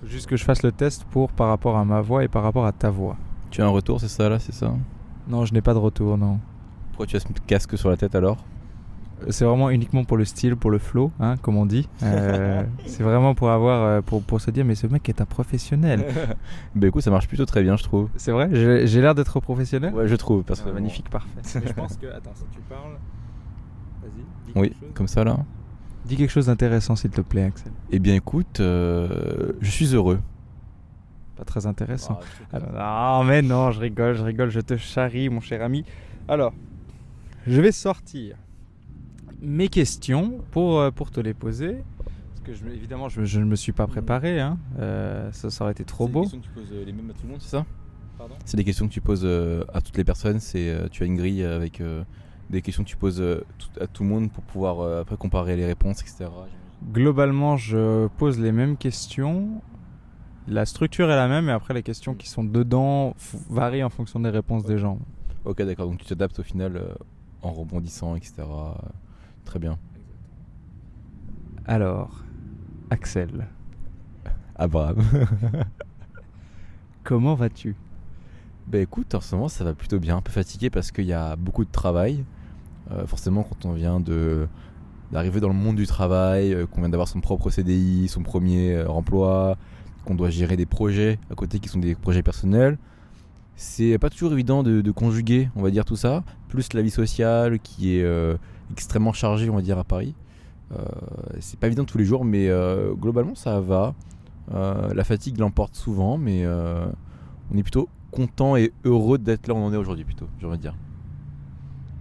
Faut juste que je fasse le test par rapport à ma voix et par rapport à ta voix. Tu as un retour, c'est ça là, c'est ça? Non, je n'ai pas de retour, non. Pourquoi tu as ce casque sur la tête alors? C'est vraiment uniquement pour le style, pour le flow, hein, comme on dit. C'est vraiment pour avoir, pour se dire, mais ce mec est un professionnel. Bah écoute, ça marche plutôt très bien, je trouve. C'est vrai, j'ai l'air d'être professionnel. Ouais, je trouve. Parce que Magnifique, parfait. Mais je pense que, attends, si tu parles, vas-y. Dis Oui, quelque chose. comme ça là. Dis quelque chose d'intéressant, s'il te plaît, Axel. Eh bien écoute, je suis heureux. Pas très intéressant. Non, mais non, je rigole, je te charrie, mon cher ami. Alors, je vais sortir mes questions pour te les poser. Parce que évidemment, je ne me suis pas préparé. Hein. Ça aurait été trop beau. C'est des questions que tu poses les mêmes à tout le monde, c'est ça? Pardon? C'est des questions que tu poses à toutes les personnes. Tu as une grille avec des questions que tu poses à tout le monde pour pouvoir après comparer les réponses, etc. Globalement, je pose les mêmes questions. La structure est la même, et après, les questions qui sont dedans varient en fonction des réponses des gens. Ok, d'accord. Donc tu t'adaptes au final en rebondissant, etc. Très bien. Alors, Axel, Abraham. comment vas-tu? Bah écoute, en ce moment ça va plutôt bien. Un peu fatigué parce qu'il y a beaucoup de travail. Forcément, quand on vient d'arriver dans le monde du travail, qu'on vient d'avoir son propre CDI, son premier emploi, qu'on doit gérer des projets à côté qui sont des projets personnels, c'est pas toujours évident de conjuguer, on va dire, tout ça. Plus la vie sociale qui est extrêmement chargée, on va dire, à Paris. C'est pas évident tous les jours, mais globalement ça va. La fatigue l'emporte souvent, mais on est plutôt content et heureux d'être là où on en est aujourd'hui, plutôt, j'aimerais dire.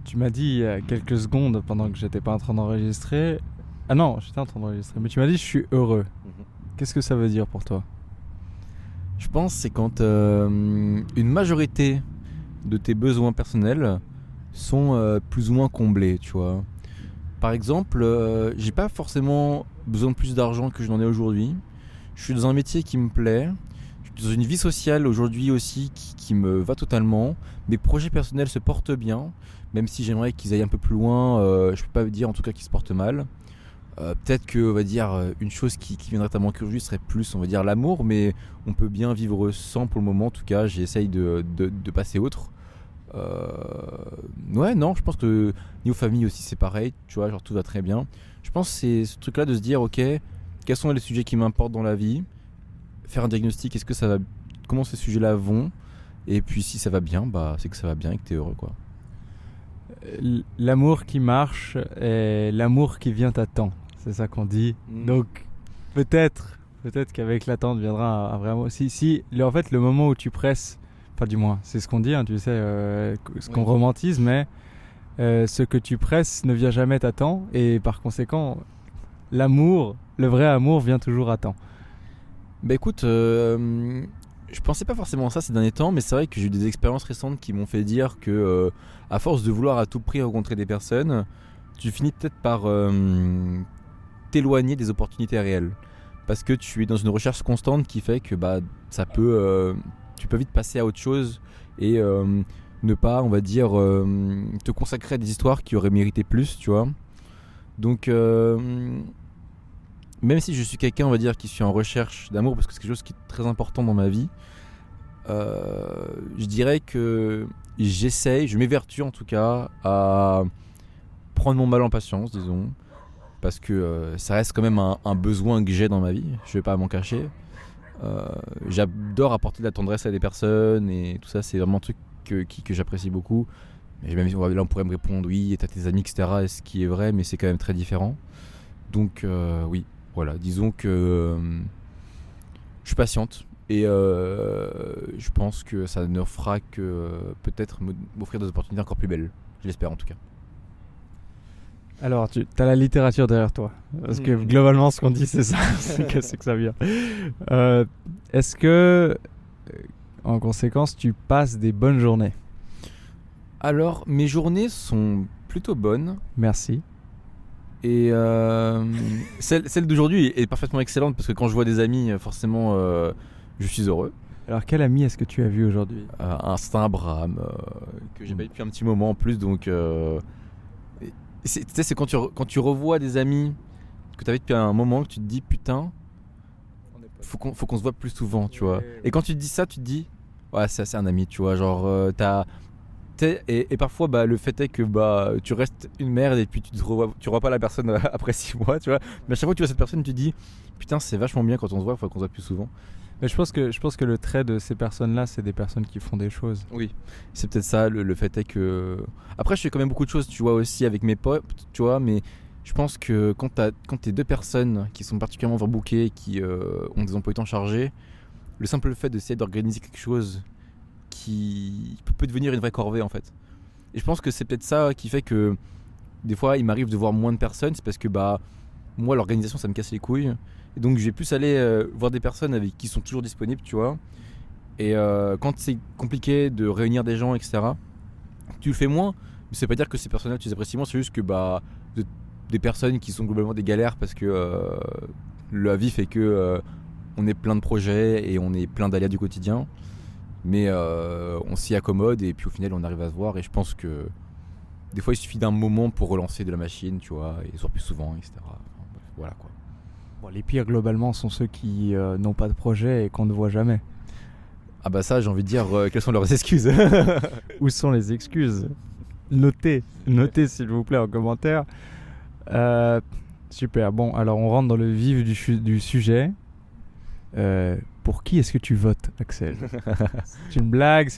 Tu m'as dit il y a quelques secondes, pendant que j'étais pas en train d'enregistrer. Ah non, j'étais en train d'enregistrer, mais tu m'as dit je suis heureux. Qu'est-ce que ça veut dire pour toi? Je pense que c'est quand une majorité de tes besoins personnels sont plus ou moins comblés, tu vois. Par exemple, j'ai pas forcément besoin de plus d'argent que je n'en ai aujourd'hui. Je suis dans un métier qui me plaît. Je suis dans une vie sociale aujourd'hui aussi qui me va totalement. Mes projets personnels se portent bien, même si j'aimerais qu'ils aillent un peu plus loin. Je peux pas dire en tout cas qu'ils se portent mal. Peut-être que, on va dire, une chose qui viendrait à manquer aujourd'hui serait plus, on va dire, l'amour, mais on peut bien vivre sans pour le moment. En tout cas, j'essaye de passer autre. Ouais, non, je pense que niveau famille aussi c'est pareil, tu vois, genre tout va très bien. Je pense que c'est ce truc-là de se dire, ok, quels sont les sujets qui m'importent dans la vie, faire un diagnostic, est-ce que ça va, comment ces sujets-là vont, et puis si ça va bien, bah c'est que ça va bien et que t'es heureux, quoi. L'amour qui marche est l'amour qui vient à temps. C'est ça qu'on dit. Donc peut-être qu'avec l'attente viendra un vrai amour. En fait, le moment où tu presses, enfin du moins, c'est ce qu'on dit, hein, tu sais, ce qu'on romantise, mais ce que tu presses ne vient jamais à temps, et par conséquent, l'amour, le vrai amour vient toujours à temps. Bah écoute, je pensais pas forcément à ça ces derniers temps, mais c'est vrai que j'ai eu des expériences récentes qui m'ont fait dire que à force de vouloir à tout prix rencontrer des personnes, tu finis peut-être par t'éloigner des opportunités réelles. Parce que tu es dans une recherche constante qui fait que bah, ça peut, tu peux vite passer à autre chose et ne pas, on va dire, te consacrer à des histoires qui auraient mérité plus, tu vois. Donc, même si je suis quelqu'un, on va dire, qui suis en recherche d'amour, parce que c'est quelque chose qui est très important dans ma vie, je dirais que je m'évertue en tout cas à prendre mon mal en patience, disons, parce que ça reste quand même un besoin que j'ai dans ma vie, je vais pas m'en cacher. J'adore apporter de la tendresse à des personnes et tout ça, c'est vraiment un truc que j'apprécie beaucoup. Et même là on pourrait me répondre oui, t'as tes amis, etc. Et ce qui est vrai, mais c'est quand même très différent. Donc oui, voilà, disons que je suis patiente et je pense que ça ne fera que peut-être m'offrir des opportunités encore plus belles. Je l'espère en tout cas. Alors, tu as la littérature derrière toi. Parce que globalement, ce qu'on dit, c'est ça. c'est que ça vient. Est-ce que, en conséquence, tu passes des bonnes journées? Alors, mes journées sont plutôt bonnes. Merci. Et celle d'aujourd'hui est parfaitement excellente parce que quand je vois des amis, forcément, je suis heureux. Alors, quel ami est-ce que tu as vu aujourd'hui? Un certain Abraham, que j'ai pas eu depuis un petit moment en plus, donc... c'est quand tu revois des amis que tu avais depuis un moment que tu te dis putain, faut qu'on se voit plus souvent, tu vois. Et quand tu te dis ça, tu te dis, ouais, c'est un ami, tu vois. Genre, et parfois, bah, le fait est que bah, tu restes une merde et puis tu revois pas la personne après 6 mois, tu vois. Mais à chaque fois que tu vois cette personne, tu te dis, putain, c'est vachement bien quand on se voit, faut qu'on se voit plus souvent. Mais je pense que le trait de ces personnes-là, c'est des personnes qui font des choses. Oui, c'est peut-être ça. Le fait est que. Après, je fais quand même beaucoup de choses, tu vois, aussi avec mes potes, tu vois, mais je pense que quand t'es deux personnes qui sont particulièrement overbookées, qui ont des emplois du temps chargés, le simple fait d'essayer d'organiser quelque chose qui peut devenir une vraie corvée en fait. Et je pense que c'est peut-être ça qui fait que des fois il m'arrive de voir moins de personnes, c'est parce que bah moi l'organisation ça me casse les couilles. Et donc je vais plus aller voir des personnes avec qui sont toujours disponibles, tu vois. Et quand c'est compliqué de réunir des gens, etc., tu le fais moins. Mais ça veut pas dire que ces personnes-là tu les apprécies moins, c'est juste que bah des personnes qui sont globalement des galères parce que la vie fait que on est plein de projets et on est plein d'aléas du quotidien. Mais on s'y accommode et puis au final on arrive à se voir. Et je pense que des fois il suffit d'un moment pour relancer de la machine, tu vois, et se voir plus souvent, etc. Enfin, bref, voilà quoi. Bon, les pires, globalement, sont ceux qui n'ont pas de projet et qu'on ne voit jamais. Ah bah ça, j'ai envie de dire, quelles sont leurs excuses? Où sont les excuses? Notez s'il vous plaît en commentaire. Super, bon, alors on rentre dans le vif du sujet. Pour qui est-ce que tu votes, Axel? C'est une blague,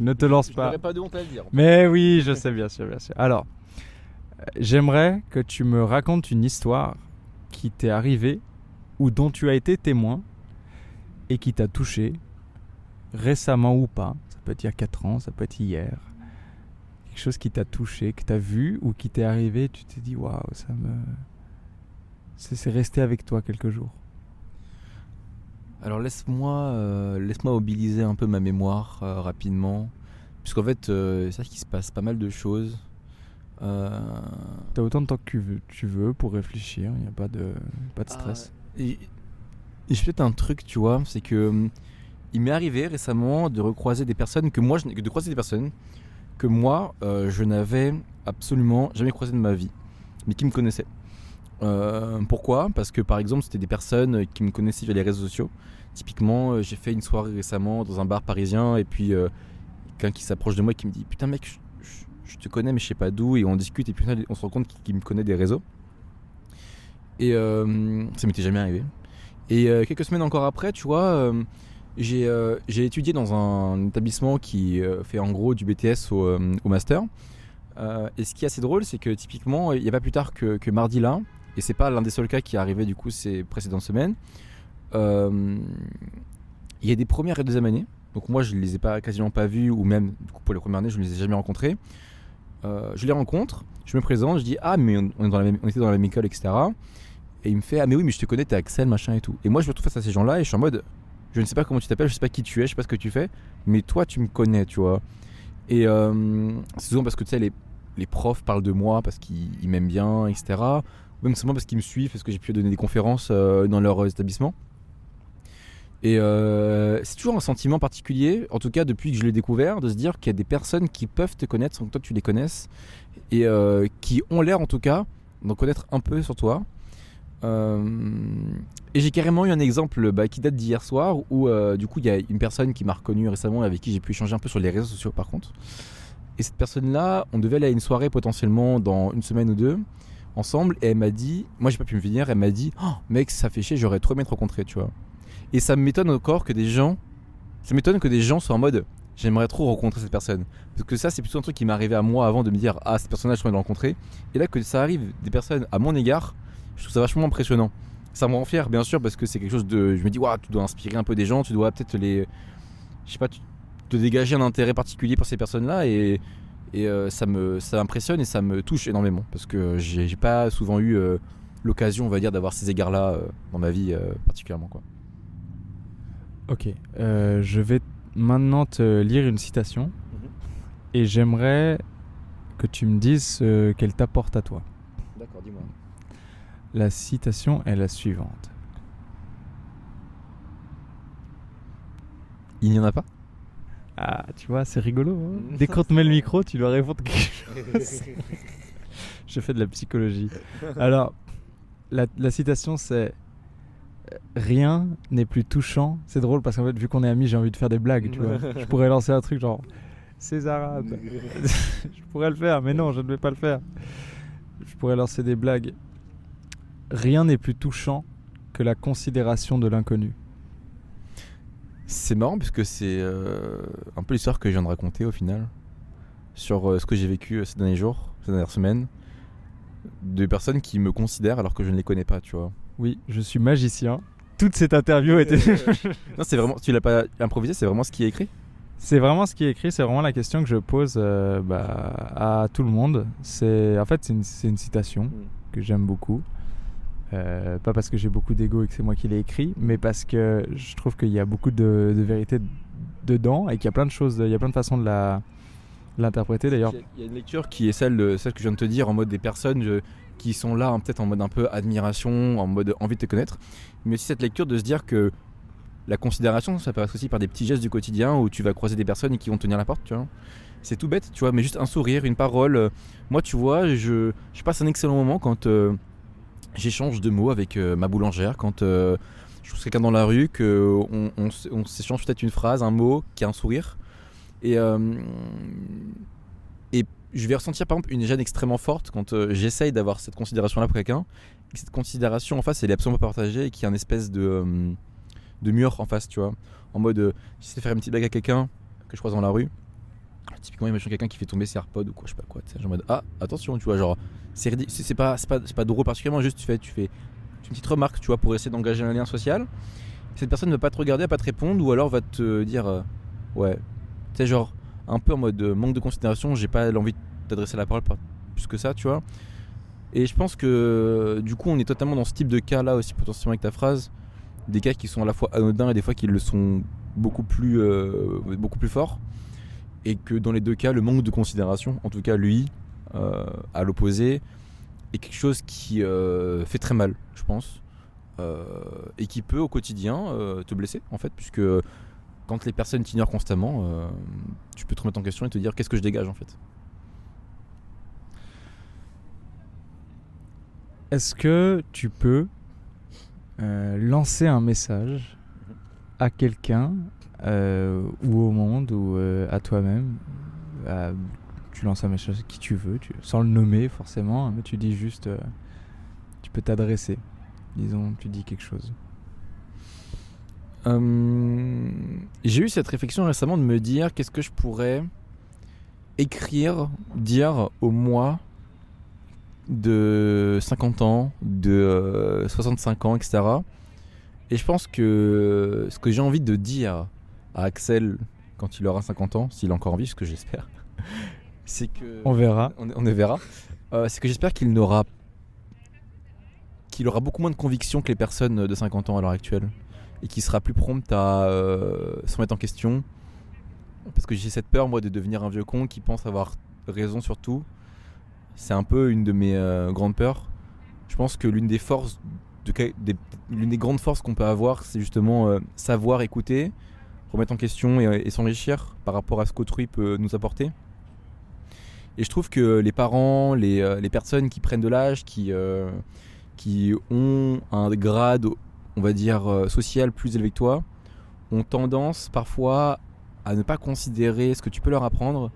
ne te lance pas. Je n'aurais pas de honte à le dire. Mais oui, je sais, bien sûr. Alors, j'aimerais que tu me racontes une histoire qui t'est arrivée ou dont tu as été témoin et qui t'a touché, récemment ou pas. Ça peut être il y a 4 ans, ça peut être hier. Quelque chose qui t'a touché, que t'as vu ou qui t'est arrivé, tu t'es dit waouh, c'est resté avec toi quelques jours. Alors laisse-moi mobiliser un peu ma mémoire rapidement, puisqu'en fait c'est vrai qu'il se passe pas mal de choses. T'as autant de temps que tu veux pour réfléchir, il n'y a pas de stress. Et j'ai peut-être un truc, tu vois, c'est que il m'est arrivé récemment de recroiser des personnes que moi, je n'avais absolument jamais croisées de ma vie, mais qui me connaissaient. Pourquoi? Parce que par exemple c'était des personnes qui me connaissaient via les réseaux sociaux. Typiquement j'ai fait une soirée récemment dans un bar parisien et puis quelqu'un qui s'approche de moi et qui me dit putain mec je te connais mais je sais pas d'où, et on discute et puis on se rend compte qu'il me connaît des réseaux. Et ça m'était jamais arrivé. Et quelques semaines encore après, tu vois, j'ai étudié dans un établissement qui fait en gros du BTS au master. Et ce qui est assez drôle, c'est que typiquement il n'y a pas plus tard que mardi là, et c'est pas l'un des seuls cas qui est arrivé du coup ces précédentes semaines, il y a des premières et deuxième années. Donc moi je les ai quasiment pas vus, ou même du coup, pour les premières années je ne les ai jamais rencontrés. Je les rencontre, je me présente, je dis ah mais on était dans la même école, etc. Et il me fait ah mais oui mais je te connais, t'es Axel machin et tout. Et moi je me retrouve face à ces gens là et je suis en mode je ne sais pas comment tu t'appelles, je sais pas qui tu es, je sais pas ce que tu fais, mais toi tu me connais, tu vois. Et c'est souvent parce que tu sais les profs parlent de moi parce qu'ils m'aiment bien, etc. Même seulement parce qu'ils me suivent, parce que j'ai pu donner des conférences dans leur établissement. Et c'est toujours un sentiment particulier, en tout cas depuis que je l'ai découvert, de se dire qu'il y a des personnes qui peuvent te connaître sans que toi tu les connaisses, et qui ont l'air en tout cas d'en connaître un peu sur toi. Et j'ai carrément eu un exemple qui date d'hier soir où du coup il y a une personne qui m'a reconnu récemment et avec qui j'ai pu échanger un peu sur les réseaux sociaux par contre. Et cette personne là, on devait aller à une soirée potentiellement dans une semaine ou deux ensemble, et elle m'a dit, moi j'ai pas pu me venir, elle m'a dit oh, mec ça fait chier, j'aurais trop aimé te rencontrer, tu vois. Et ça m'étonne encore que des gens soient en mode j'aimerais trop rencontrer cette personne, parce que ça c'est plutôt un truc qui m'est arrivé à moi avant, de me dire ah cette personne là je pourrais le rencontrer, et là que ça arrive des personnes à mon égard, je trouve ça vachement impressionnant. Ça me rend fier bien sûr, parce que c'est quelque chose de, je me dis waouh, tu dois inspirer un peu des gens, tu dois peut-être te dégager un intérêt particulier pour ces personnes là, et ça m'impressionne et ça me touche énormément, parce que j'ai pas souvent eu l'occasion, on va dire, d'avoir ces égards là dans ma vie particulièrement quoi. Ok, je vais maintenant te lire une citation et j'aimerais que tu me dises ce qu'elle t'apporte à toi. D'accord, dis-moi. La citation est la suivante. Il n'y en a pas? Ah, tu vois, c'est rigolo. Hein. Dès qu'on te met le micro, tu dois répondre quelque chose. Je fais de la psychologie. Alors, la citation c'est rien n'est plus touchant. C'est drôle parce qu'en fait, vu qu'on est amis, j'ai envie de faire des blagues, tu vois. Je pourrais lancer un truc genre Césarade. Je pourrais le faire, mais non, je ne vais pas le faire. Je pourrais lancer des blagues. Rien n'est plus touchant que la considération de l'inconnu. C'est marrant puisque c'est un peu l'histoire que je viens de raconter au final sur ce que j'ai vécu ces derniers jours, ces dernières semaines, de personnes qui me considèrent alors que je ne les connais pas, tu vois. Oui, je suis magicien. Toute cette interview était... Non, c'est vraiment, tu l'as pas improvisé, c'est vraiment ce qui est écrit. C'est vraiment ce qui est écrit, c'est vraiment la question que je pose à tout le monde. En fait, c'est une citation que j'aime beaucoup. Pas parce que j'ai beaucoup d'ego et que c'est moi qui l'ai écrit, mais parce que je trouve qu'il y a beaucoup de vérité dedans et qu'il y a plein de choses, il y a plein de façons de l'interpréter d'ailleurs. Il y a une lecture qui est celle que je viens de te dire, en mode des personnes qui sont là peut-être en mode un peu admiration, en mode envie de te connaître, mais aussi cette lecture de se dire que la considération, ça passe aussi par des petits gestes du quotidien où tu vas croiser des personnes qui vont te tenir la porte, tu vois. C'est tout bête, tu vois, mais juste un sourire, une parole. Moi, tu vois, je passe un excellent moment quand j'échange de mots avec ma boulangère, quand je trouve quelqu'un dans la rue, qu'on s'échange peut-être une phrase, un mot, qui a un sourire. Et je vais ressentir par exemple une gêne extrêmement forte quand j'essaye d'avoir cette considération-là pour quelqu'un. Et cette considération en face, elle est absolument pas partagée et qu'il y a une espèce de mur en face, tu vois. En mode, j'essaie de faire une petite blague à quelqu'un que je croise dans la rue. Typiquement, imagine quelqu'un qui fait tomber ses AirPods ou quoi, je sais pas quoi. Genre en mode, ah, attention, tu vois, genre, c'est pas drôle particulièrement, juste tu fais une petite remarque, tu vois, pour essayer d'engager un lien social. Cette personne ne va pas te regarder, va pas te répondre, ou alors va te dire, ouais, tu sais, genre, un peu en mode manque de considération, j'ai pas l'envie de t'adresser la parole plus que ça, tu vois. Et je pense que du coup, on est totalement dans ce type de cas là aussi, potentiellement avec ta phrase. Des cas qui sont à la fois anodins et des fois qui le sont beaucoup plus forts. Et que dans les deux cas, le manque de considération, en tout cas lui, à l'opposé, est quelque chose qui fait très mal, je pense. Et qui peut au quotidien te blesser, en fait, puisque quand les personnes t'ignorent constamment, tu peux te remettre en question et te dire qu'est-ce que je dégage, en fait. Est-ce que tu peux lancer un message à quelqu'un ou au monde ou à toi-même, tu lances un message à qui tu veux, sans le nommer forcément, mais tu dis juste, tu peux t'adresser, disons, tu dis quelque chose. J'ai eu cette réflexion récemment de me dire qu'est-ce que je pourrais écrire, dire au moi de 50 ans, de 65 ans, etc. Et je pense que ce que j'ai envie de dire à Axel quand il aura 50 ans, s'il est encore en vie, ce que j'espère, c'est que... On verra. On verra. C'est que j'espère qu'il aura beaucoup moins de conviction que les personnes de 50 ans à l'heure actuelle. Et qu'il sera plus prompt à se remettre en question. Parce que j'ai cette peur, moi, de devenir un vieux con qui pense avoir raison sur tout. C'est un peu une de mes grandes peurs. Je pense que l'une des grandes forces qu'on peut avoir, c'est justement savoir écouter, remettre en question et s'enrichir par rapport à ce qu'autrui peut nous apporter. Et je trouve que les parents, les personnes qui prennent de l'âge, qui ont un grade, on va dire, social plus élevé que toi, ont tendance parfois à ne pas considérer ce que tu peux leur apprendre,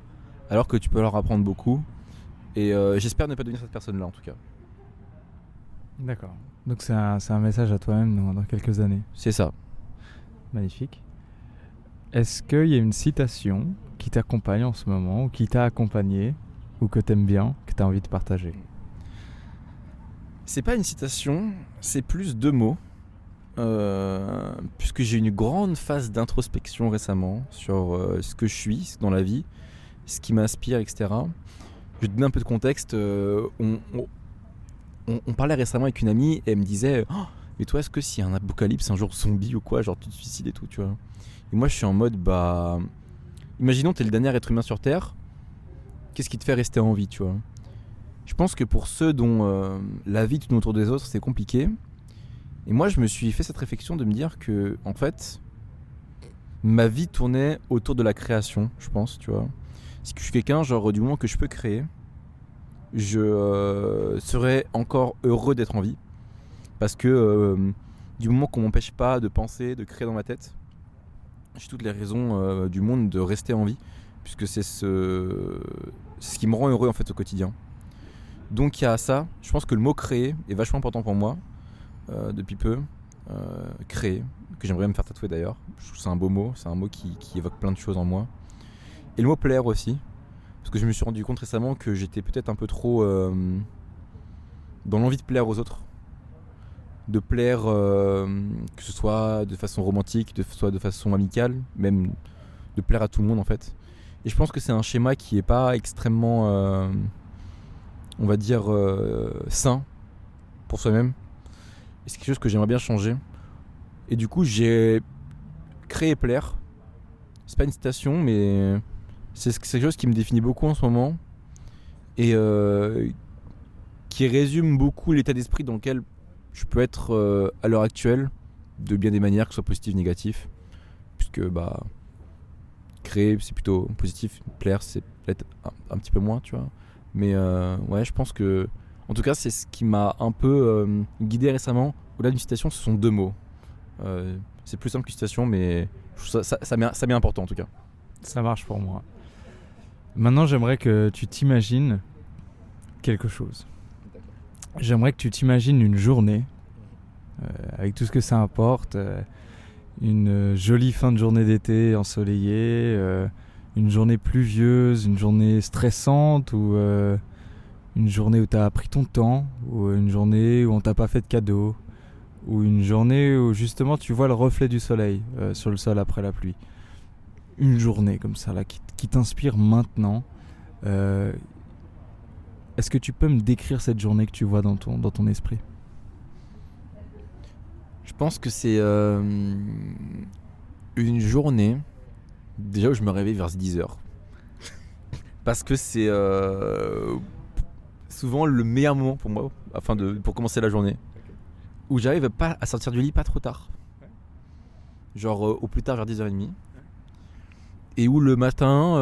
alors que tu peux leur apprendre beaucoup. Et j'espère ne pas devenir cette personne-là, en tout cas. D'accord. Donc c'est un message à toi-même dans quelques années. C'est ça. Magnifique. Est-ce qu'il y a une citation qui t'accompagne en ce moment, ou qui t'a accompagné, ou que t'aimes bien, que t'as envie de partager ? C'est pas une citation, c'est plus 2 mots. Puisque j'ai eu une grande phase d'introspection récemment sur ce que je suis dans la vie, ce qui m'inspire, etc. Je vais te donner un peu de contexte. On parlait récemment avec une amie et elle me disait « Oh, mais toi, est-ce que s'il y a un apocalypse un jour zombie ou quoi, genre tu te suicides et tout, tu vois ?» Et moi, je suis en mode bah... Imaginons t'es le dernier être humain sur Terre, qu'est-ce qui te fait rester en vie, tu vois ? Je pense que pour ceux dont la vie tourne autour des autres, c'est compliqué. Et moi, je me suis fait cette réflexion de me dire que, en fait, ma vie tournait autour de la création, je pense, tu vois. Si je suis quelqu'un, genre, du moment que je peux créer, je serais encore heureux d'être en vie. Parce que du moment qu'on m'empêche pas de penser, de créer dans ma tête, j'ai toutes les raisons du monde de rester en vie, puisque c'est ce qui me rend heureux en fait au quotidien. Donc il y a ça, je pense que le mot créer est vachement important pour moi depuis peu. Créer, que j'aimerais me faire tatouer d'ailleurs. Je trouve que c'est un beau mot, c'est un mot qui évoque plein de choses en moi. Et le mot plaire aussi, parce que je me suis rendu compte récemment que j'étais peut-être un peu trop dans l'envie de plaire aux autres. De plaire, que ce soit de façon romantique, que ce soit de façon amicale, même de plaire à tout le monde en fait. Et je pense que c'est un schéma qui est pas extrêmement, on va dire, sain pour soi-même. Et c'est quelque chose que j'aimerais bien changer. Et du coup, j'ai créé Plaire. C'est pas une citation, mais c'est quelque chose qui me définit beaucoup en ce moment. Et qui résume beaucoup l'état d'esprit dans lequel je peux être à l'heure actuelle, de bien des manières, que ce soit positif ou négatif. Puisque créer, c'est plutôt positif. Plaire, c'est peut-être un petit peu moins, tu vois. Mais ouais, je pense que... En tout cas, c'est ce qui m'a un peu guidé récemment. Au-delà d'une citation, ce sont 2 mots. C'est plus simple qu'une citation, mais ça m'est important en tout cas. Ça marche pour moi. Maintenant, j'aimerais que tu t'imagines quelque chose. J'aimerais que tu t'imagines une journée, avec tout ce que ça apporte, une jolie fin de journée d'été ensoleillée, une journée pluvieuse, une journée stressante ou... une journée où tu as pris ton temps, ou une journée où on t'a pas fait de cadeau, ou une journée où justement tu vois le reflet du soleil sur le sol après la pluie. Une journée comme ça là qui t'inspire maintenant. Est-ce que tu peux me décrire cette journée que tu vois dans ton esprit ? Je pense que c'est une journée déjà où je me réveille vers 10h. Parce que c'est... souvent le meilleur moment pour moi pour commencer la journée, où j'arrive pas à sortir du lit pas trop tard, genre au plus tard vers 10h30, et où le matin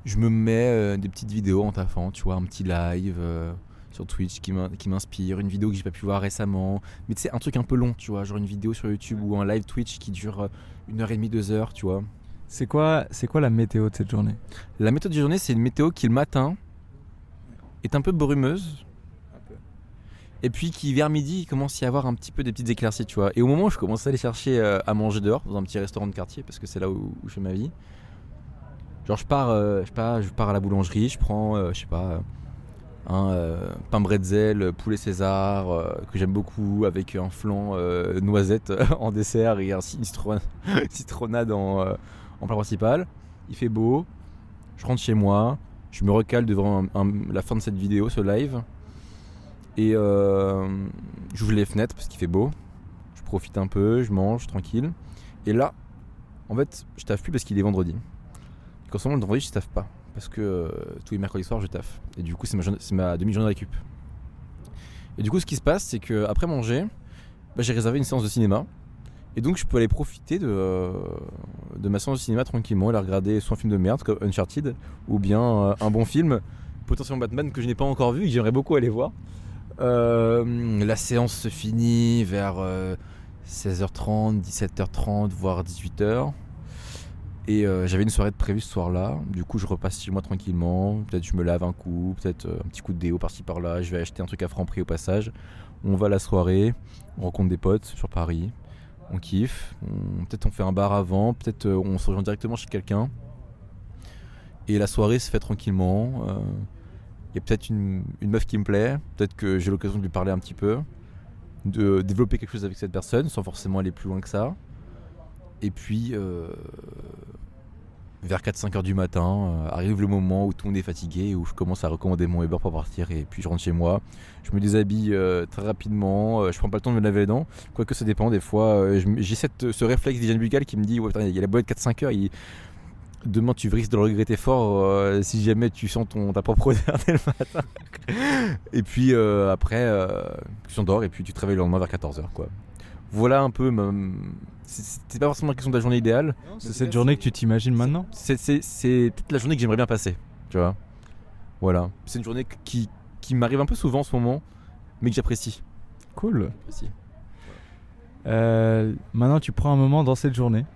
je me mets des petites vidéos en taffant, tu vois, un petit live sur Twitch qui m'inspire, une vidéo que j'ai pas pu voir récemment, mais tu sais, un truc un peu long, tu vois, genre une vidéo sur YouTube ou un live Twitch qui dure 1h30, 2h, tu vois. C'est quoi la météo de cette journée ? La météo de journée, c'est une météo qui le matin est un peu brumeuse, et puis qui vers midi il commence à y avoir un petit peu des petites éclaircies, tu vois. Et au moment où je commence à aller chercher à manger dehors dans un petit restaurant de quartier, parce que c'est là où je fais ma vie, genre je pars à la boulangerie, je prends un pain bretzel poulet César que j'aime beaucoup, avec un flan noisette en dessert et une citronnade en plat principal. Il fait beau, je rentre chez moi, je me recale devant la fin de cette vidéo, ce live, et j'ouvre les fenêtres parce qu'il fait beau, je profite un peu, je mange tranquille, et là en fait je taffe plus parce qu'il est vendredi. Quand ce moment le vendredi je taffe pas parce que tous les mercredis soirs je taffe, et du coup c'est ma demi-journée de récup. Et du coup ce qui se passe, c'est que après manger, j'ai réservé une séance de cinéma, et donc je peux aller profiter de ma séance de cinéma tranquillement et la regarder soit un film de merde comme Uncharted, ou bien un bon film, potentiellement Batman, que je n'ai pas encore vu et que j'aimerais beaucoup aller voir. La séance se finit vers 16h30, 17h30, voire 18h. Et j'avais une soirée de prévue ce soir-là. Du coup je repasse chez moi tranquillement, peut-être je me lave un coup, peut-être un petit coup de déo par-ci par-là, je vais acheter un truc à Franprix au passage. On va à la soirée, on rencontre des potes sur Paris, on kiffe, peut-être on fait un bar avant, peut-être on se rejoint directement chez quelqu'un. Et la soirée se fait tranquillement. Il y a peut-être une meuf qui me plaît, peut-être que j'ai l'occasion de lui parler un petit peu, de développer quelque chose avec cette personne sans forcément aller plus loin que ça. Et puis vers 4-5 heures du matin arrive le moment où tout le monde est fatigué, où je commence à recommander mon Uber pour partir, et puis je rentre chez moi, je me déshabille très rapidement, je prends pas le temps de me laver les dents, quoique ça dépend, des fois j'ai ce réflexe d'hygiène buccale qui me dit ouais, putain, il y a la boîte 4-5 heures, demain tu risques de le regretter fort si jamais tu sens ta propre odeur dès le matin. Et puis après tu t'endors et puis tu te réveilles le lendemain vers 14h quoi. Voilà un peu c'est pas forcément la question de la journée idéale. C'est cette journée que tu t'imagines maintenant ? C'est peut-être la journée que j'aimerais bien passer, tu vois. Voilà, c'est une journée qui m'arrive un peu souvent en ce moment, mais que j'apprécie. Cool. Précis. Maintenant, tu prends un moment dans cette journée.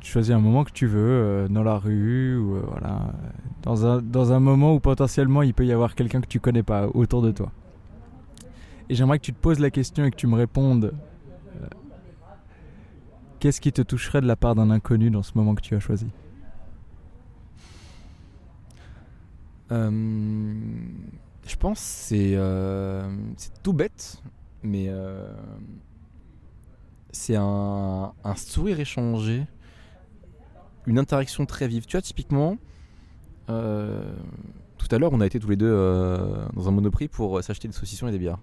Tu choisis un moment que tu veux, dans la rue, ou voilà, dans un moment où potentiellement il peut y avoir quelqu'un que tu connais pas autour de toi. Et j'aimerais que tu te poses la question et que tu me répondes. Qu'est-ce qui te toucherait de la part d'un inconnu dans ce moment que tu as choisi ? Je pense que c'est tout bête, mais c'est un sourire échangé, une interaction très vive. Tu vois, typiquement, tout à l'heure, on a été tous les deux dans un Monoprix pour s'acheter des saucissons et des bières.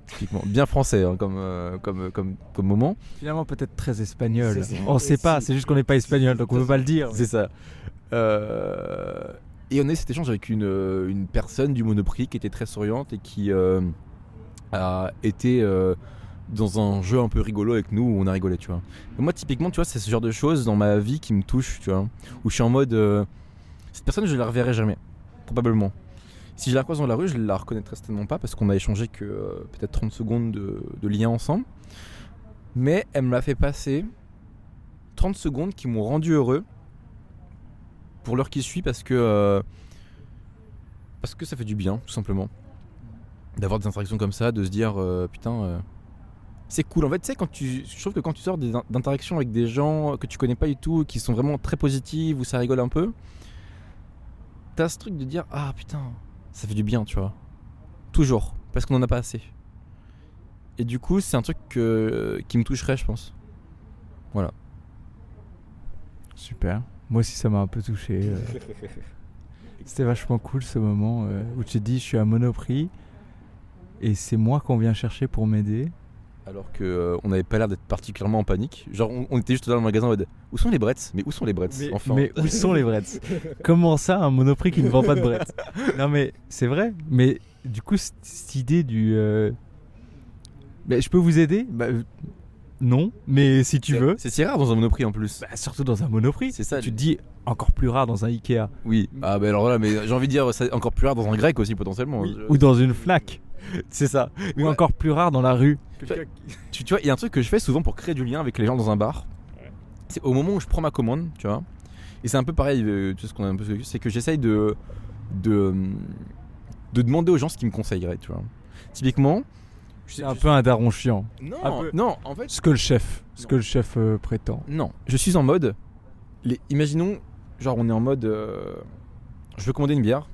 Typiquement, bien français hein, comme moment. Finalement, peut-être très espagnol. C'est On sait pas, c'est juste qu'on n'est pas espagnol, donc on peut pas le dire. C'est ça. Et on a eu cet échange avec une personne du Monoprix qui était très souriante et qui a été dans un jeu un peu rigolo avec nous où on a rigolé, tu vois. Et moi, typiquement, tu vois, c'est ce genre de choses dans ma vie qui me touchent, tu vois. Où je suis en mode, cette personne, je la reverrai jamais, probablement. Si je la croise dans la rue, je la reconnaîtrai certainement pas parce qu'on a échangé que peut-être 30 secondes de lien ensemble. Mais elle me l'a fait passer 30 secondes qui m'ont rendu heureux pour l'heure qui suit parce que ça fait du bien, tout simplement. D'avoir des interactions comme ça, de se dire putain, c'est cool. En fait, tu sais, je trouve que quand tu sors d'interactions avec des gens que tu connais pas du tout, qui sont vraiment très positives, où ça rigole un peu, t'as ce truc de dire ah putain, ça fait du bien, tu vois. Toujours, parce qu'on en a pas assez. Et du coup, c'est un truc qui me toucherait, je pense. Voilà. Super. Moi aussi, ça m'a un peu touché. C'était vachement cool ce moment où tu te dis, je suis à Monoprix et c'est moi qu'on vient chercher pour m'aider. Alors qu'on n'avait pas l'air d'être particulièrement en panique. Genre, on était juste dans le magasin en mode où sont les brettes ? Mais où sont les brettes ? Enfin. Mais où sont les brettes ? Comment ça, un Monoprix qui ne vend pas de brettes ? Non, mais c'est vrai. Mais du coup, cette idée du. Mais je peux vous aider ? Non, mais si tu veux. C'est si rare dans un Monoprix en plus. Surtout dans un Monoprix. C'est ça. Tu te dis encore plus rare dans un Ikea. Oui. Ah bah alors voilà, mais j'ai envie de dire c'est encore plus rare dans un grec aussi potentiellement. Oui. Ou dans une Fnac. C'est ça. Ou encore plus rare dans la rue. Tu vois, il y a un truc que je fais souvent pour créer du lien avec les gens dans un bar. Ouais. C'est au moment où je prends ma commande, tu vois. Et c'est un peu pareil, tu sais ce qu'on a un peu, c'est que j'essaye de demander aux gens ce qu'ils me conseilleraient, tu vois. Typiquement, c'est un peu un daron chiant. Non, en fait. Ce que le chef prétend. Non, je suis en mode. Imaginons, genre on est en mode. Je veux commander une bière.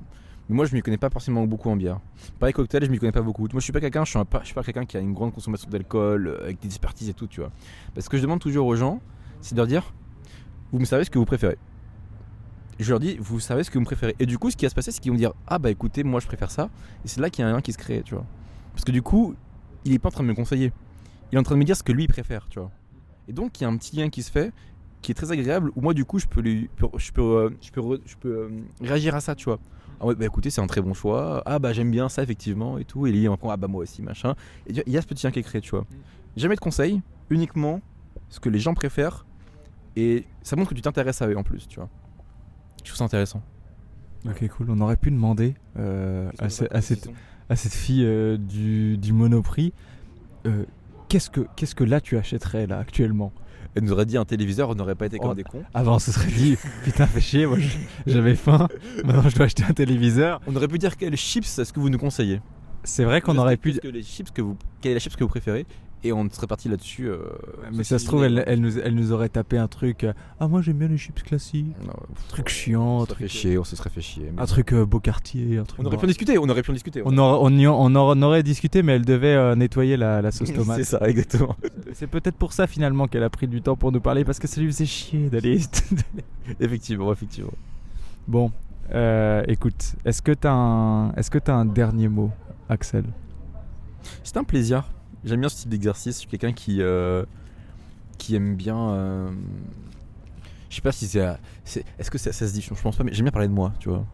Mais moi je m'y connais pas forcément beaucoup en bière. Pareil cocktail, je m'y connais pas beaucoup. Moi je suis pas quelqu'un qui a une grande consommation d'alcool avec des expertises et tout, tu vois. Parce que je demande toujours aux gens, c'est de leur dire vous me savez ce que vous préférez. Je leur dis vous savez ce que vous me préférez. Et du coup ce qui va se passer c'est qu'ils vont dire ah bah écoutez moi je préfère ça. Et c'est là qu'il y a un lien qui se crée, tu vois. Parce que du coup il est pas en train de me conseiller. Il est en train de me dire ce que lui il préfère, tu vois. Et donc il y a un petit lien qui se fait qui est très agréable où moi du coup je peux réagir à ça, tu vois. Ah ouais, bah écoutez, c'est un très bon choix. Ah bah j'aime bien ça effectivement et tout. Et lui, ah bah moi aussi, machin. Et il y a ce petit lien qui est créé, tu vois. Jamais de conseils, uniquement ce que les gens préfèrent. Et ça montre que tu t'intéresses à eux en plus, tu vois. Je trouve ça intéressant. Ok, cool. On aurait pu demander à cette fille du Monoprix qu'est-ce que là tu achèterais là actuellement. Elle nous aurait dit un téléviseur, on n'aurait pas été comme des cons. Avant, on se serait dit putain, fais chier, moi j'avais faim, maintenant je dois acheter un téléviseur. On aurait pu dire quelles chips est-ce que vous nous conseillez. C'est vrai qu'on aurait pu. Quelle est la chips que vous préférez. Et on serait parti là-dessus. Mais ça se trouve, elle nous aurait tapé un truc. Ah, moi j'aime bien les chips classiques. Non, truc chiant. On se serait fait chier. Un truc beau quartier. On aurait pu en discuter. On en aurait discuté, mais elle devait nettoyer la sauce tomate. C'est ça, exactement. C'est peut-être pour ça finalement qu'elle a pris du temps pour nous parler, parce que ça lui faisait chier d'aller. Effectivement. Bon, écoute, est-ce que t'as un dernier mot, Axel ? C'est un plaisir. J'aime bien ce type d'exercice. Je suis quelqu'un qui aime bien. Je sais pas si c'est. Est-ce que ça se dit ? Je pense pas, mais j'aime bien parler de moi, tu vois.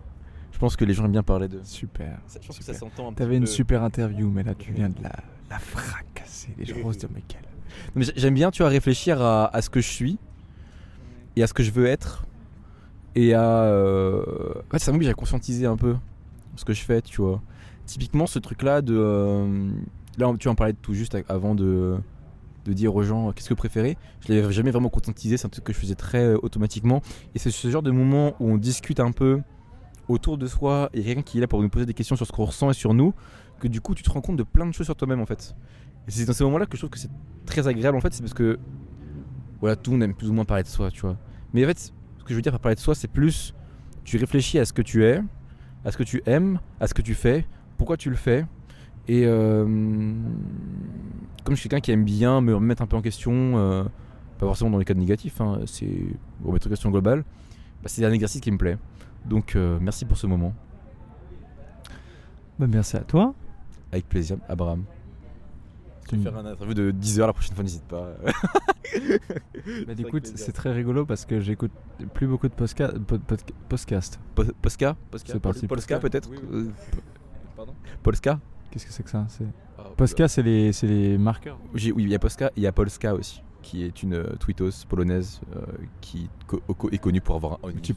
Je pense que les gens aiment bien parler de. Super. Je pense que ça s'entend un peu. T'avais une super interview, mais là tu viens de la fracasser. Les gens vont se dire, mais quel. Mais j'aime bien, tu vois, réfléchir à ce que je suis et à ce que je veux être. Et à. En fait, ça m'oblige à conscientiser un peu ce que je fais, tu vois. Typiquement, ce truc-là de. là, tu en parlais tout juste avant de dire aux gens qu'est-ce que vous préférez. Je l'avais jamais vraiment conscientisé, c'est un truc que je faisais très automatiquement. Et c'est ce genre de moment où on discute un peu autour de soi et quelqu'un qui est là pour nous poser des questions sur ce qu'on ressent et sur nous, que du coup tu te rends compte de plein de choses sur toi-même en fait. Et c'est dans ces moments-là que je trouve que c'est très agréable en fait, c'est parce que voilà, tout le monde aime plus ou moins parler de soi, tu vois. Mais en fait, ce que je veux dire par parler de soi, c'est plus tu réfléchis à ce que tu es, à ce que tu aimes, à ce que tu fais, pourquoi tu le fais. Et comme je suis quelqu'un qui aime bien me remettre un peu en question, pas forcément dans les cas négatifs, hein, c'est remettre en question globale, bah, c'est un exercice qui me plaît. Donc merci pour ce moment. Bah, merci à toi. Avec plaisir, Abraham. Tu veux faire une interview de 10 heures la prochaine fois, n'hésite pas. Bah, écoute, c'est très rigolo parce que j'écoute plus beaucoup de podcasts. Polska C'est parti. Polska peut-être Oui. Pardon. Polska. Qu'est-ce que c'est que ça? Polska, c'est les marqueurs. Oui, il y a Polska, il y a Polska aussi, qui est une tweetos polonaise qui est connue pour avoir un. Tu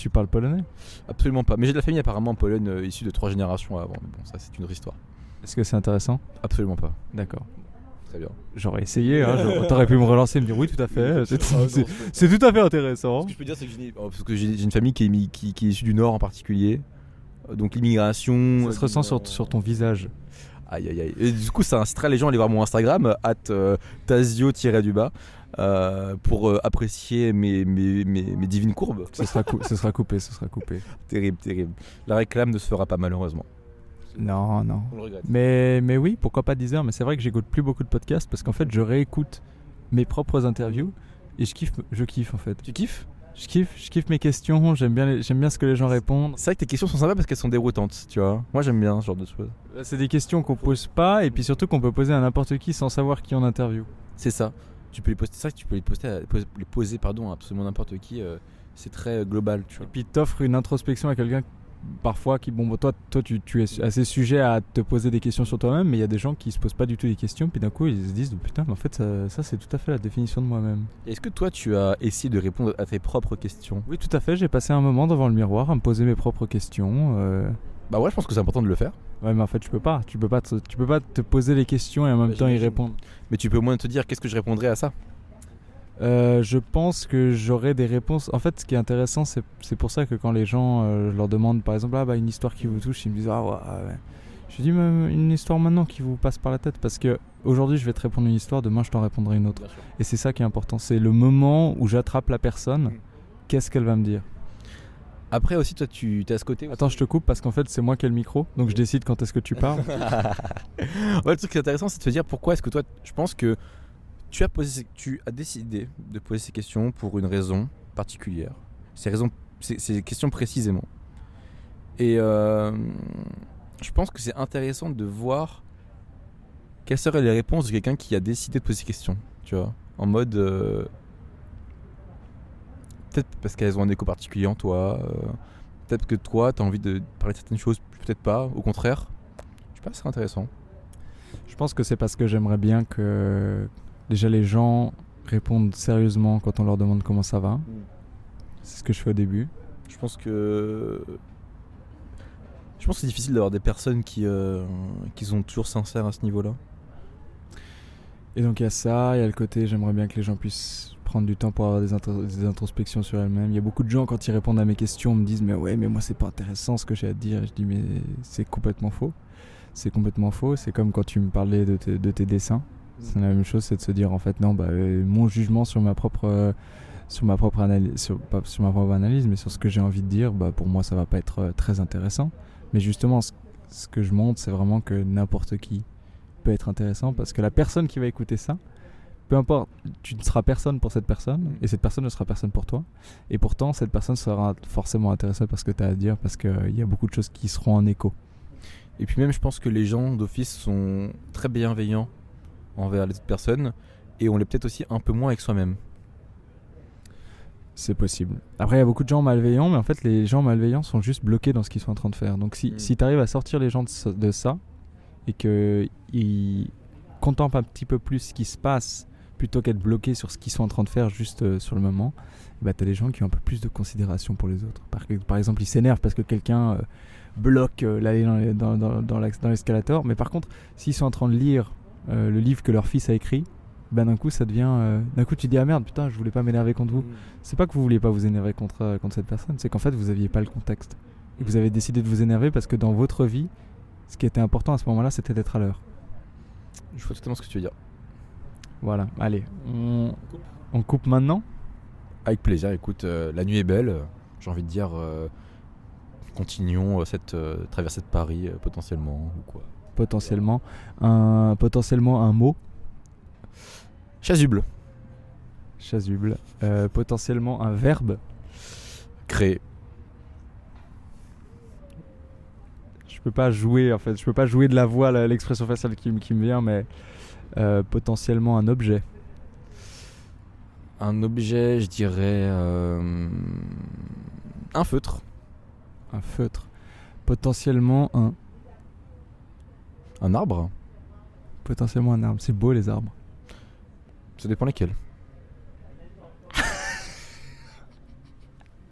parles polonais? Absolument pas. Mais j'ai de la famille apparemment en Pologne issue de 3 générations avant. Mais bon, ça c'est une autre histoire. Est-ce que c'est intéressant? Absolument pas. D'accord. Très bien. J'aurais essayé, hein, t'aurais pu me relancer et me dire oui, tout à fait. C'est tout à fait intéressant. Ce que je peux dire, c'est que j'ai une famille qui est issue du Nord en particulier. Donc l'immigration. Ça se ressent sur ton visage. Aïe aïe aïe. Et du coup, ça incitera les gens à aller voir mon Instagram, @tazio_du-bas, pour apprécier mes divines courbes. Ce sera coupé. Terrible, terrible. La réclame ne se fera pas malheureusement. Non. On le regrette. Mais oui, pourquoi pas 10 heures. Mais c'est vrai que j'écoute plus beaucoup de podcasts parce qu'en fait, je réécoute mes propres interviews et je kiffe en fait. Tu kiffes? Je kiffe mes questions, j'aime bien ce que les gens répondent. C'est vrai que tes questions sont sympas parce qu'elles sont déroutantes, tu vois. Moi j'aime bien ce genre de choses. C'est des questions qu'on pose pas et puis surtout qu'on peut poser à n'importe qui sans savoir qui on interview. C'est ça. Tu peux les poster, c'est vrai que tu peux les poser à absolument n'importe qui. C'est très global, tu vois. Et puis t'offres une introspection à quelqu'un parfois qui toi tu es assez sujet à te poser des questions sur toi-même, mais il y a des gens qui se posent pas du tout des questions puis d'un coup ils se disent putain mais en fait ça c'est tout à fait la définition de moi-même. Est-ce que toi tu as essayé de répondre à tes propres questions? Oui, tout à fait, j'ai passé un moment devant le miroir à me poser mes propres questions. Bah ouais, je pense que c'est important de le faire. Ouais, mais en fait tu peux pas te poser les questions et en même temps y répondre. Mais tu peux au moins te dire qu'est-ce que je répondrais à ça. Je pense que j'aurai des réponses. En fait, ce qui est intéressant, c'est pour ça que quand les gens, je leur demande par exemple une histoire qui vous touche, ils me disent ah ouais. Je dis même une histoire maintenant qui vous passe par la tête parce que aujourd'hui je vais te répondre une histoire, demain je t'en répondrai une autre. Et c'est ça qui est important, c'est le moment où j'attrape la personne, qu'est-ce qu'elle va me dire. Après aussi toi tu es à ce côté aussi. Attends, je te coupe parce qu'en fait c'est moi qui ai le micro, donc je décide quand est-ce que tu parles. Ouais, le truc qui est intéressant c'est de te dire pourquoi est-ce que toi, je pense que tu as décidé de poser ces questions pour une raison particulière. Ces questions précisément. Et je pense que c'est intéressant de voir quelles seraient les réponses de quelqu'un qui a décidé de poser ces questions. Tu vois, en mode peut-être parce qu'elles ont un écho particulier en toi. Peut-être que toi, tu as envie de parler de certaines choses, peut-être pas. Au contraire, je sais pas, c'est intéressant. Je pense que c'est parce que j'aimerais bien que déjà les gens répondent sérieusement quand on leur demande comment ça va. C'est ce que je fais au début. Je pense que c'est difficile d'avoir des personnes qui sont toujours sincères à ce niveau-là. Et donc il y a ça, il y a le côté j'aimerais bien que les gens puissent prendre du temps pour avoir des introspections sur elles-mêmes. Il y a beaucoup de gens quand ils répondent à mes questions me disent mais moi c'est pas intéressant ce que j'ai à te dire. Et je dis mais c'est complètement faux. C'est complètement faux. C'est comme quand tu me parlais de tes dessins. C'est la même chose, c'est de se dire en fait non mon jugement sur ma propre analyse, pas sur ma propre analyse, mais sur ce que j'ai envie de dire, pour moi ça va pas être très intéressant. Mais justement ce que je montre c'est vraiment que n'importe qui peut être intéressant parce que la personne qui va écouter ça, peu importe, tu ne seras personne pour cette personne et cette personne ne sera personne pour toi. Et pourtant cette personne sera forcément intéressée par ce que tu as à dire parce qu'il y a beaucoup de choses qui seront en écho. Et puis même je pense que les gens d'office sont très bienveillants envers les autres personnes et on l'est peut-être aussi un peu moins avec soi-même. C'est possible. Après il y a beaucoup de gens malveillants, mais en fait les gens malveillants sont juste bloqués dans ce qu'ils sont en train de faire. Donc si tu arrives à sortir les gens de ça et qu'ils contemplent un petit peu plus ce qui se passe plutôt qu'être bloqué sur ce qu'ils sont en train de faire juste sur le moment, bah, t'as des gens qui ont un peu plus de considération pour les autres. Par exemple, ils s'énervent parce que quelqu'un bloque l'aller dans l'escalator, mais par contre, s'ils sont en train de lire le livre que leur fils a écrit, bah, d'un coup, ça devient. D'un coup, tu dis ah merde, putain, je voulais pas m'énerver contre vous. C'est pas que vous vouliez pas vous énerver contre cette personne, c'est qu'en fait, vous aviez pas le contexte. Et vous avez décidé de vous énerver parce que dans votre vie, ce qui était important à ce moment-là, c'était d'être à l'heure. Je vois totalement ce que tu veux dire. Voilà, allez, on coupe maintenant. Avec plaisir, écoute, la nuit est belle, j'ai envie de dire, continuons cette traversée de Paris potentiellement ou quoi. Potentiellement un mot. Chasuble. Chasuble. Potentiellement un verbe. Créer. Je peux pas jouer de la voix, l'expression faciale qui me vient, mais potentiellement un objet. Un objet, je dirais un feutre. Un feutre. Potentiellement Un arbre. Potentiellement un arbre. C'est beau les arbres. Ça dépend lesquels.